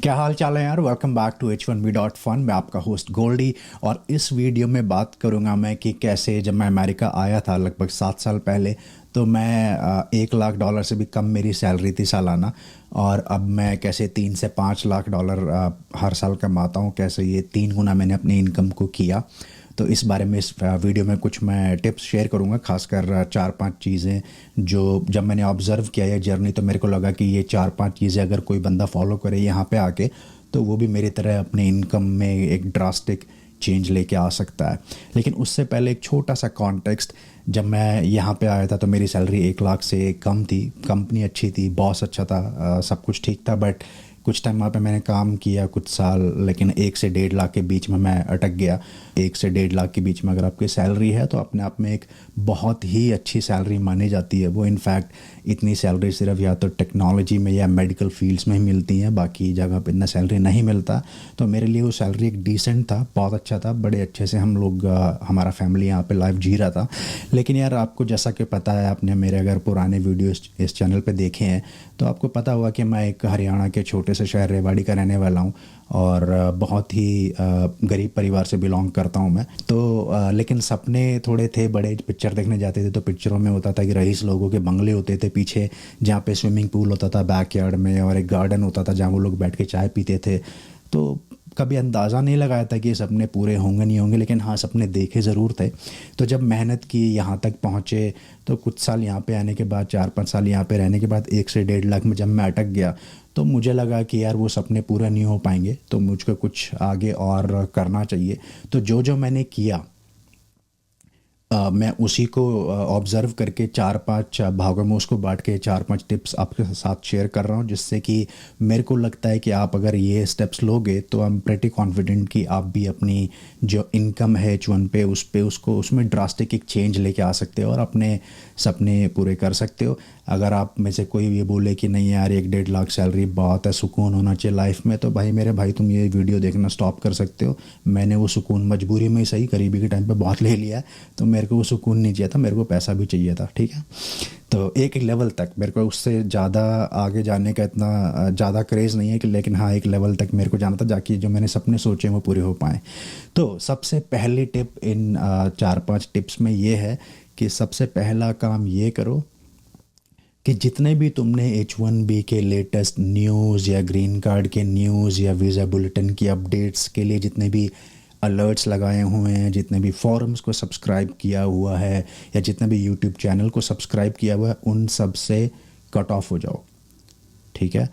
क्या हाल चाल है यार। Welcome back to H1B.Fun। मैं आपका होस्ट गोल्डी और इस वीडियो में बात करूंगा मैं कि कैसे जब मैं अमेरिका आया था लगभग 7 साल पहले, तो मैं $1 लाख से भी कम मेरी सैलरी थी सालाना। और अब मैं कैसे 3 से 5 लाख डॉलर हर साल कमाता हूँ, कैसे ये 3 गुना मैंने अपनी इनकम को किया। तो इस बारे में इस वीडियो में कुछ मैं टिप्स शेयर करूँगा, खासकर 4-5 चीज़ें जो जब मैंने ऑब्ज़र्व किया ये जर्नी, तो मेरे को लगा कि ये 4-5 चीज़ें अगर कोई बंदा फॉलो करे यहाँ पे आके, तो वो भी मेरी तरह अपने इनकम में एक ड्रास्टिक चेंज लेके आ सकता है। लेकिन उससे पहले एक छोटा सा कॉन्टेक्स्ट। जब मैं यहाँ पे आया था तो मेरी सैलरी 1 लाख से कम थी। कंपनी अच्छी थी, बॉस अच्छा था, सब कुछ ठीक था। बट कुछ टाइम वहाँ पे मैंने काम किया कुछ साल, लेकिन 1 से 1.5 लाख के बीच में मैं अटक गया। 1 से 1.5 लाख के बीच में अगर आपकी सैलरी है तो अपने आप में एक बहुत ही अच्छी सैलरी मानी जाती है। वो इनफैक्ट इतनी सैलरी सिर्फ या तो टेक्नोलॉजी में या मेडिकल फील्ड्स में ही मिलती हैं, बाकी जगह पे इतना सैलरी नहीं मिलता। तो मेरे लिए वो सैलरी एक डिसेंट था, बहुत अच्छा था, बड़े अच्छे से हम लोग हमारा फैमिली यहाँ पे लाइफ जी रहा था। लेकिन यार आपको जैसा कि पता है, आपने मेरे अगर पुराने वीडियोस इस चैनल पे देखे हैं तो आपको पता होगा कि मैं एक हरियाणा के छोटे से शहर रेवाड़ी का रहने वाला हूँ और बहुत ही गरीब परिवार से बिलोंग करता हूँ मैं। तो लेकिन सपने थोड़े थे बड़े। पिक्चर देखने जाते थे तो पिक्चरों में होता था कि रईस लोगों के बंगले होते थे पीछे, जहाँ पे स्विमिंग पूल होता था बैकयार्ड में, और एक गार्डन होता था जहाँ वो लोग बैठ के चाय पीते थे। तो कभी अंदाज़ा नहीं लगाया था कि ये सपने पूरे होंगे नहीं होंगे, लेकिन हाँ, सपने देखे ज़रूर थे। तो जब मेहनत की, यहाँ तक पहुँचे, तो कुछ साल यहाँ पे आने के बाद, 4-5 साल यहाँ पे रहने के बाद 1 से 1.5 लाख में जब मैं अटक गया, तो मुझे लगा कि यार वो सपने पूरे नहीं हो पाएंगे, तो मुझको कुछ आगे और करना चाहिए। तो जो जो मैंने किया, मैं उसी को ऑब्ज़र्व करके 4-5 भागों में उसको बांट के 4-5 टिप्स आपके साथ शेयर कर रहा हूँ, जिससे कि मेरे को लगता है कि आप अगर ये स्टेप्स लोगे तो आई एम प्रेटी कॉन्फिडेंट कि आप भी अपनी जो इनकम है H1 पे उस पे उसको उसमें ड्रास्टिक एक चेंज लेके आ सकते हो और अपने सपने पूरे कर सकते हो। अगर आप में से कोई ये बोले कि नहीं यार 1-1.5 लाख सैलरी बहुत है, सुकून होना चाहिए लाइफ में, तो भाई मेरे भाई तुम ये वीडियो देखना स्टॉप कर सकते हो। मैंने वो सुकून मजबूरी में ही सही, गरीबी के टाइम पे बहुत ले लिया है। तो मेरे को वो सुकून नहीं चाहिए था, मेरे को पैसा भी चाहिए था, ठीक है। तो एक लेवल तक मेरे को उससे ज़्यादा आगे जाने का इतना ज़्यादा क्रेज़ नहीं है कि, लेकिन हाँ एक लेवल तक मेरे को जाना था जाकि जो मैंने सपने सोचे वो पूरे हो पाएँ। तो सबसे पहली टिप इन 4-5 टिप्स में ये है कि सबसे पहला काम ये करो कि जितने भी तुमने H1B के लेटेस्ट न्यूज़ या ग्रीन कार्ड के न्यूज़ या वीज़ा बुलेटिन की अपडेट्स के लिए जितने भी अलर्ट्स लगाए हुए हैं, जितने भी फॉरम्स को सब्सक्राइब किया हुआ है या जितने भी यूट्यूब चैनल को सब्सक्राइब किया हुआ है, उन सब से कट ऑफ हो जाओ, ठीक है।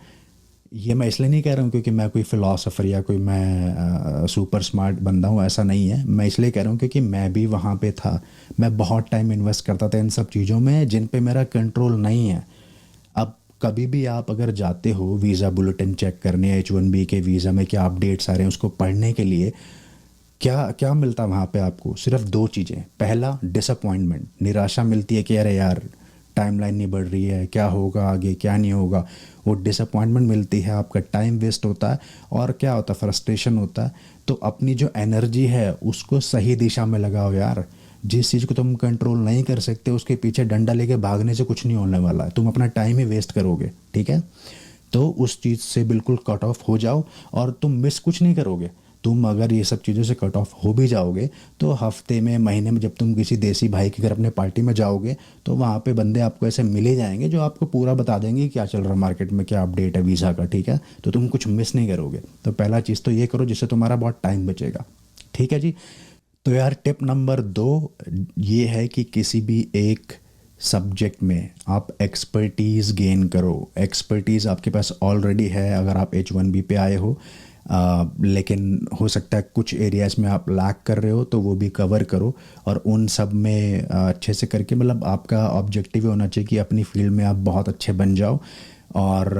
ये मैं इसलिए नहीं कह रहा हूँ क्योंकि मैं कोई फ़िलासफ़र या कोई मैं सुपर स्मार्ट बंदा हूँ, ऐसा नहीं है। मैं इसलिए कह रहा हूँ क्योंकि मैं भी वहाँ पे था। मैं बहुत टाइम इन्वेस्ट करता था इन सब चीज़ों में जिन पे मेरा कंट्रोल नहीं है। अब कभी भी आप अगर जाते हो वीज़ा बुलेटिन चेक करने, H1B के वीज़ा में क्या अपडेट्स आ रहे हैं उसको पढ़ने के लिए, क्या क्या मिलता है वहाँ पे आपको? सिर्फ दो चीज़ें। पहला, डिसअपॉइंटमेंट, निराशा मिलती है कि अरे यार टाइमलाइन नहीं बढ़ रही है, क्या होगा आगे, क्या नहीं होगा। वो डिसअपॉइंटमेंट मिलती है, आपका टाइम वेस्ट होता है और क्या होता है, फ्रस्ट्रेशन होता है। तो अपनी जो एनर्जी है उसको सही दिशा में लगाओ यार। जिस चीज़ को तुम कंट्रोल नहीं कर सकते उसके पीछे डंडा लेके भागने से कुछ नहीं होने वाला है, तुम अपना टाइम ही वेस्ट करोगे, ठीक है। तो उस चीज़ से बिल्कुल कट ऑफ हो जाओ और तुम मिस कुछ नहीं करोगे। तुम अगर ये सब चीज़ों से कट ऑफ हो भी जाओगे तो हफ्ते में, महीने में जब तुम किसी देसी भाई के घर अपने पार्टी में जाओगे तो वहाँ पे बंदे आपको ऐसे मिले जाएंगे जो आपको पूरा बता देंगे क्या चल रहा है मार्केट में, क्या अपडेट है वीज़ा का, ठीक है। तो तुम कुछ मिस नहीं करोगे। तो पहला चीज़ तो ये करो जिससे तुम्हारा बहुत टाइम बचेगा, ठीक है जी। तो यार टिप नंबर 2 ये है कि किसी भी एक सब्जेक्ट में आप एक्सपर्टीज़ गेन करो। एक्सपर्टीज़ आपके पास ऑलरेडी है अगर आप H1B पे आए हो, लेकिन हो सकता है कुछ एरियाज़ में आप लैक कर रहे हो, तो वो भी कवर करो और उन सब में अच्छे से करके, मतलब आपका ऑब्जेक्टिव होना चाहिए कि अपनी फील्ड में आप बहुत अच्छे बन जाओ। और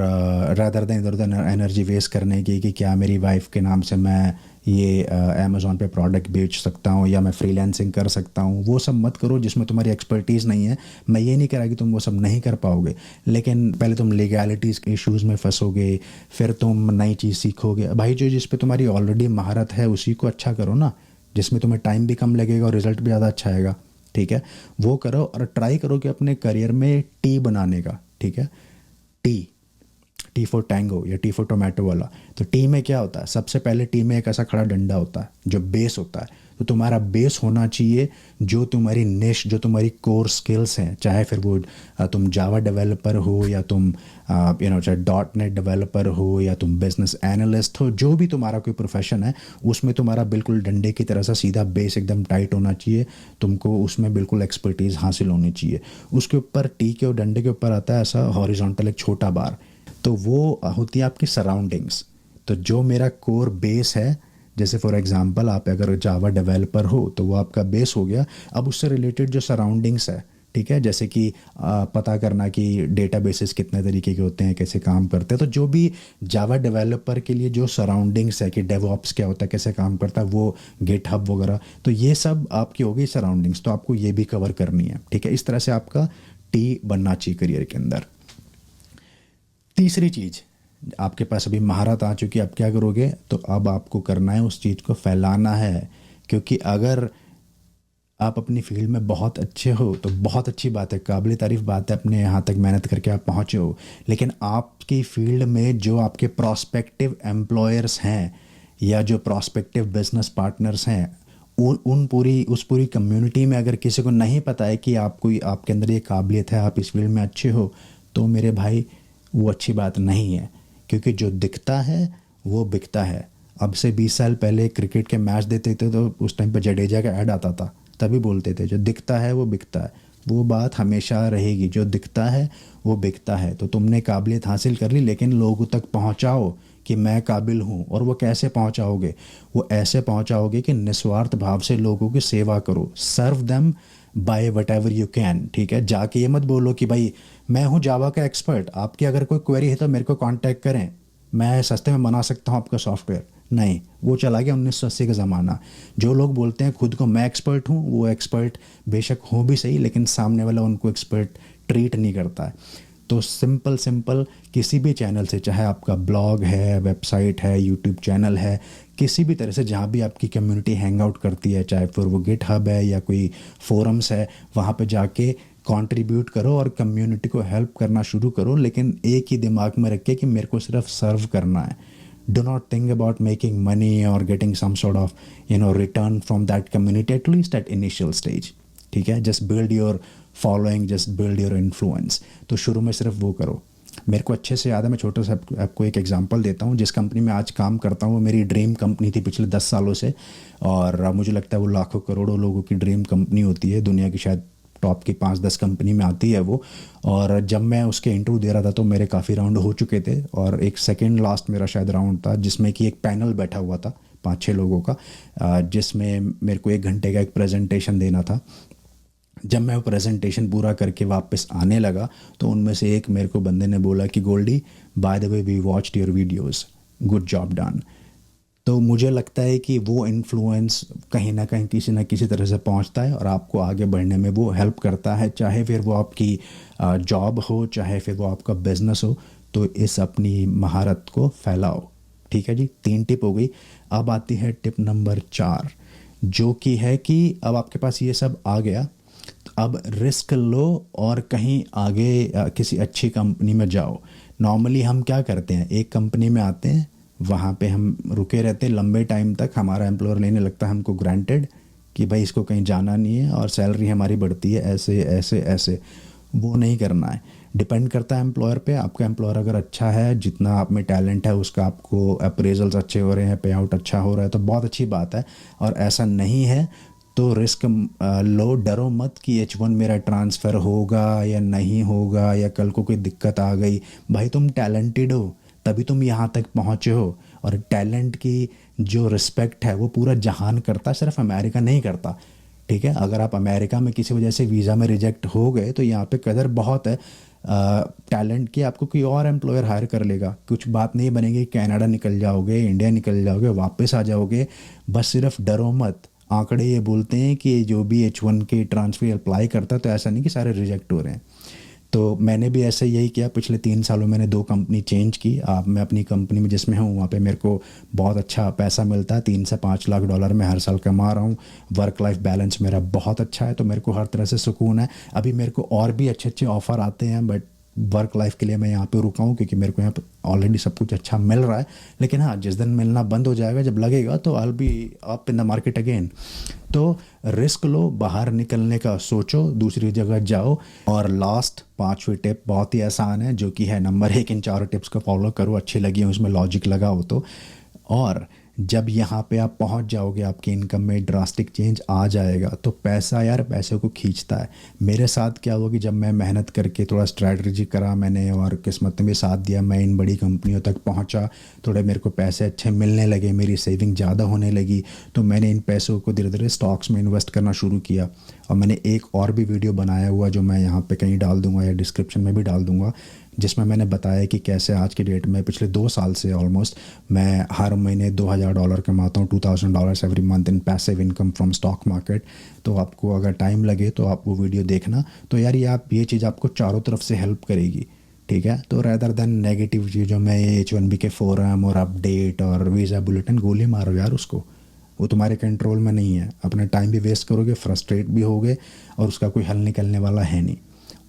रादर देन इधर उधर एनर्जी वेस्ट करने की कि क्या मेरी वाइफ के नाम से मैं ये अमेज़ॉन पे प्रोडक्ट बेच सकता हूँ या मैं फ्रीलांसिंग कर सकता हूँ, वो सब मत करो जिसमें तुम्हारी एक्सपर्टीज़ नहीं है। मैं ये नहीं कह रहा कि तुम वो सब नहीं कर पाओगे, लेकिन पहले तुम लीगैलिटीज़ इश्यूज़ में फंसोगे, फिर तुम नई चीज़ सीखोगे। भाई जो जिस पे तुम्हारी ऑलरेडी महारत है उसी को अच्छा करो ना, जिसमें तुम्हें टाइम भी कम लगेगा और रिज़ल्ट भी ज़्यादा अच्छा आएगा, ठीक है। वो करो और ट्राई करो कि अपने करियर में टी बनाने का, ठीक है। टी टी फॉर टैंगो या टी फॉर टोमेटो वाला। तो टी में क्या होता है, सबसे पहले टी में एक ऐसा खड़ा डंडा होता है जो बेस होता है। तो तुम्हारा बेस होना चाहिए जो तुम्हारी निश, जो तुम्हारी कोर स्किल्स हैं, चाहे फिर वो तुम जावा डेवलपर हो या तुम चाहे डॉट नेट डेवलपर हो या तुम बिजनेस एनालिस्ट हो, जो भी तुम्हारा कोई प्रोफेशन है उसमें तुम्हारा बिल्कुल डंडे की तरह सा सीधा बेस एकदम टाइट होना चाहिए। तुमको उसमें बिल्कुल एक्सपर्टीज़ हासिल होनी चाहिए। उसके ऊपर टी के और डंडे के ऊपर आता है ऐसा हॉरिजॉन्टल एक छोटा बार, तो वो होती है आपकी सराउंडिंग्स। तो जो मेरा कोर बेस है, जैसे फॉर एग्जांपल आप अगर जावा डेवलपर हो तो वो आपका बेस हो गया। अब उससे रिलेटेड जो सराउंडिंग्स है, ठीक है, जैसे कि पता करना कि डेटाबेसेस कितने तरीके के होते हैं, कैसे काम करते हैं। तो जो भी जावा डेवलपर के लिए जो सराउंडिंग्स है कि डेवऑप्स क्या होता है, कैसे काम करता है, वो गिटहब वगैरह, तो ये सब आपकी हो गई सराउंडिंग्स। तो आपको ये भी कवर करनी है, ठीक है। इस तरह से आपका टी बनना चाहिए करियर के अंदर। तीसरी चीज़, आपके पास अभी महारत आ चुकी है, अब क्या करोगे, तो अब आपको करना है उस चीज़ को फैलाना है। क्योंकि अगर आप अपनी फील्ड में बहुत अच्छे हो तो बहुत अच्छी बात है, काबिल तारीफ़ बात है, अपने यहाँ तक मेहनत करके आप पहुँचे हो। लेकिन आपकी फील्ड में जो आपके प्रॉस्पेक्टिव एम्प्लॉयर्स हैं या जो प्रॉस्पेक्टिव बिजनेस पार्टनर्स हैं, उस पूरी कम्युनिटी में अगर किसी को नहीं पता है कि आपको, आपके अंदर ये काबिलियत है, आप इस फील्ड में अच्छे हो, तो मेरे भाई वो अच्छी बात नहीं है। क्योंकि जो दिखता है वो बिकता है। अब से 20 साल पहले क्रिकेट के मैच देते थे तो उस टाइम पे जडेजा का ऐड आता था, तभी बोलते थे जो दिखता है वो बिकता है। वो बात हमेशा रहेगी, जो दिखता है वो बिकता है। तो तुमने काबिलियत हासिल कर ली, लेकिन लोगों तक पहुंचाओ कि मैं काबिल हूँ। और वो कैसे पहुंचाओगे, वो ऐसे पहुंचाओगे कि निस्वार्थ भाव से लोगों की सेवा करो। Serve them by whatever you can, ठीक है। जाके ये मत बोलो कि भाई मैं हूँ जावा का एक्सपर्ट, आपकी अगर कोई क्वेरी है तो मेरे को कांटेक्ट करें, मैं सस्ते में बना सकता हूँ आपका सॉफ्टवेयर। नहीं, वो चला गया 1980 का ज़माना। जो लोग बोलते हैं खुद को मैं एक्सपर्ट हूँ, वो एक्सपर्ट बेशक हो भी सही, लेकिन सामने वाला उनको एक्सपर्ट ट्रीट नहीं करता है। तो सिंपल सिंपल किसी भी चैनल से, चाहे आपका ब्लॉग है, वेबसाइट है, यूट्यूब चैनल है, किसी भी तरह से जहाँ भी आपकी कम्युनिटी हैंग आउट करती है, चाहे फिर वो गिटहब है या कोई फोरम्स है, वहाँ पे जाके कंट्रीब्यूट करो और कम्युनिटी को हेल्प करना शुरू करो। लेकिन एक ही दिमाग में रख के कि मेरे को सिर्फ सर्व करना है। Do not think about making money और getting some sort of return from that community, at least at initial stage, ठीक है। Just build your following, just build your influence. तो शुरू में सिर्फ वो करो। मेरे को अच्छे से याद है, मैं छोटा सा आपको एक एग्जांपल देता हूँ। जिस कंपनी में आज काम करता हूँ वो मेरी ड्रीम कंपनी थी पिछले 10 सालों से, और मुझे लगता है वो लाखों करोड़ों लोगों की ड्रीम कंपनी होती है, दुनिया की शायद टॉप की 5-10 कंपनी में आती है वो। और जब मैं उसके इंटरव्यू दे रहा था तो मेरे काफ़ी राउंड हो चुके थे, और एक सेकेंड लास्ट मेरा शायद राउंड था जिसमें कि एक पैनल बैठा हुआ था 5-6 लोगों का, जिसमें मेरे को 1 घंटे का एक प्रेजेंटेशन देना था। जब मैं वो प्रेजेंटेशन पूरा करके वापस आने लगा तो उनमें से एक मेरे को बंदे ने बोला कि Goldy, by the way we watched your videos, good job done. तो मुझे लगता है कि वो इन्फ्लुएंस कहीं ना कहीं किसी ना किसी तरह से पहुंचता है और आपको आगे बढ़ने में वो हेल्प करता है, चाहे फिर वो आपकी जॉब हो, चाहे फिर वो आपका बिजनेस हो। तो इस अपनी महारत को फैलाओ, ठीक है जी। 3 टिप हो गई। अब आती है टिप नंबर 4, जो कि है कि अब आपके पास ये सब आ गया, अब रिस्क लो और कहीं आगे किसी अच्छी कंपनी में जाओ। नॉर्मली हम क्या करते हैं, एक कंपनी में आते हैं, वहाँ पे हम रुके रहते हैं लंबे टाइम तक, हमारा एम्प्लॉयर लेने लगता है हमको ग्रांटेड कि भाई इसको कहीं जाना नहीं है, और सैलरी हमारी बढ़ती है ऐसे ऐसे ऐसे। वो नहीं करना है। डिपेंड करता है एम्प्लॉयर पे। आपका एम्प्लॉयर अगर अच्छा है, जितना आप में टैलेंट है उसका आपको अप्रेजल्स अच्छे हो रहे हैं, पे आउट अच्छा हो रहा है, तो बहुत अच्छी बात है। और ऐसा नहीं है तो रिस्क लो, डरो मत कि H1 मेरा ट्रांसफ़र होगा या नहीं होगा, या कल को कोई दिक्कत आ गई। भाई तुम टैलेंटेड हो तभी तुम यहाँ तक पहुँचे हो, और टैलेंट की जो रिस्पेक्ट है वो पूरा जहान करता, सिर्फ अमेरिका नहीं करता, ठीक है। अगर आप अमेरिका में किसी वजह से वीज़ा में रिजेक्ट हो गए तो यहाँ पे कदर बहुत है टैलेंट की, आपको कोई और एम्प्लॉयर हायर कर लेगा। कुछ बात नहीं बनेगी, कनाडा निकल जाओगे, इंडिया निकल जाओगे, वापस आ जाओगे। बस सिर्फ डरो मत। आंकड़े ये बोलते हैं कि जो भी H1 के ट्रांसफ़र अप्लाई करता है तो ऐसा नहीं कि सारे रिजेक्ट हो रहे हैं। तो मैंने भी ऐसे यही किया। पिछले 3 सालों मैंने 2 कंपनी चेंज की। मैं अपनी कंपनी में जिसमें हूँ वहाँ पे मेरे को बहुत अच्छा पैसा मिलता है, 3 से 5 लाख डॉलर मैं हर साल कमा रहा हूँ। वर्क लाइफ बैलेंस मेरा बहुत अच्छा है, तो मेरे को हर तरह से सुकून है। अभी मेरे को और भी अच्छे अच्छे ऑफ़र आते हैं, बट वर्क लाइफ के लिए मैं यहाँ पे रुका हूँ क्योंकि मेरे को यहाँ पे ऑलरेडी सब कुछ अच्छा मिल रहा है। लेकिन हाँ, जिस दिन मिलना बंद हो जाएगा, जब लगेगा तो I be up in the market again. तो रिस्क लो, बाहर निकलने का सोचो, दूसरी जगह जाओ। और लास्ट 5वीं टिप बहुत ही आसान है, जो कि है नंबर 1। इन चारों टिप्स को फॉलो करो, अच्छी लगी हो, उसमें लॉजिक लगा हो तो। और जब यहाँ पे आप पहुँच जाओगे, आपकी इनकम में ड्रास्टिक चेंज आ जाएगा, तो पैसा यार पैसे को खींचता है। मेरे साथ क्या हुआ कि जब मैं मेहनत करके थोड़ा स्ट्रैटेजी करा मैंने और किस्मत ने भी साथ दिया, मैं इन बड़ी कंपनियों तक पहुँचा, थोड़े मेरे को पैसे अच्छे मिलने लगे, मेरी सेविंग ज़्यादा होने लगी, तो मैंने इन पैसों को धीरे धीरे स्टॉक्स में इन्वेस्ट करना शुरू किया। और मैंने एक और भी वीडियो बनाया हुआ जो मैं यहाँ पे कहीं डाल दूँगा या डिस्क्रिप्शन में भी डाल दूँगा, जिसमें मैंने बताया कि कैसे आज की डेट में पिछले 2 साल से ऑलमोस्ट मैं हर महीने $2000 कमाता हूँ, $2000 every month in passive income from stock market. तो आपको अगर टाइम लगे तो आप वो वीडियो देखना। तो यार ये चीज़ आपको चारों तरफ से हेल्प करेगी, ठीक है। तो रैदर देन नेगेटिव चीज़ों में H1B के फोरम और अपडेट और वीज़ा बुलेटिन, गोली मारो यार उसको, वो तुम्हारे कंट्रोल में नहीं है। अपना टाइम भी वेस्ट करोगे, फ्रस्ट्रेट भी होगे, और उसका कोई हल निकलने वाला है नहीं।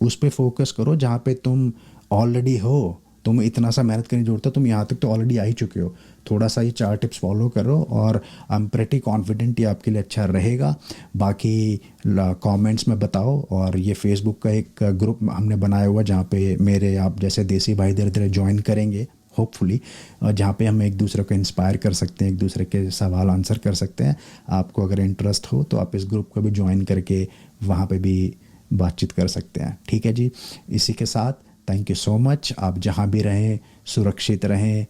उस पर फोकस करो जहाँ पे तुम ऑलरेडी हो। तुम इतना सा मेहनत करने की जरूरत है, तुम यहाँ तक तो ऑलरेडी आ ही चुके हो। थोड़ा सा ये 4 टिप्स फॉलो करो और आई एम प्रेटी कॉन्फिडेंट ये आपके लिए अच्छा रहेगा। बाकी कमेंट्स में बताओ। और ये फेसबुक का एक ग्रुप हमने बनाया हुआ जहाँ पे मेरे आप जैसे देसी भाई धीरे धीरे ज्वाइन करेंगे होपफुली, जहाँ पे हम एक दूसरे को इंस्पायर कर सकते हैं, एक दूसरे के सवाल आंसर कर सकते हैं। आपको अगर इंटरेस्ट हो तो आप इस ग्रुप को भी ज्वाइन करके वहाँ पे भी बातचीत कर सकते हैं, ठीक है जी। इसी के साथ थैंक यू सो मच। आप जहाँ भी रहें सुरक्षित रहें,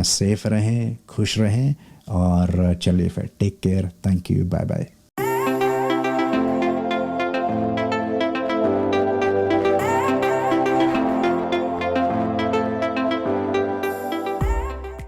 सेफ रहें, खुश रहें, और चलिए फिर take care, thank you, bye bye.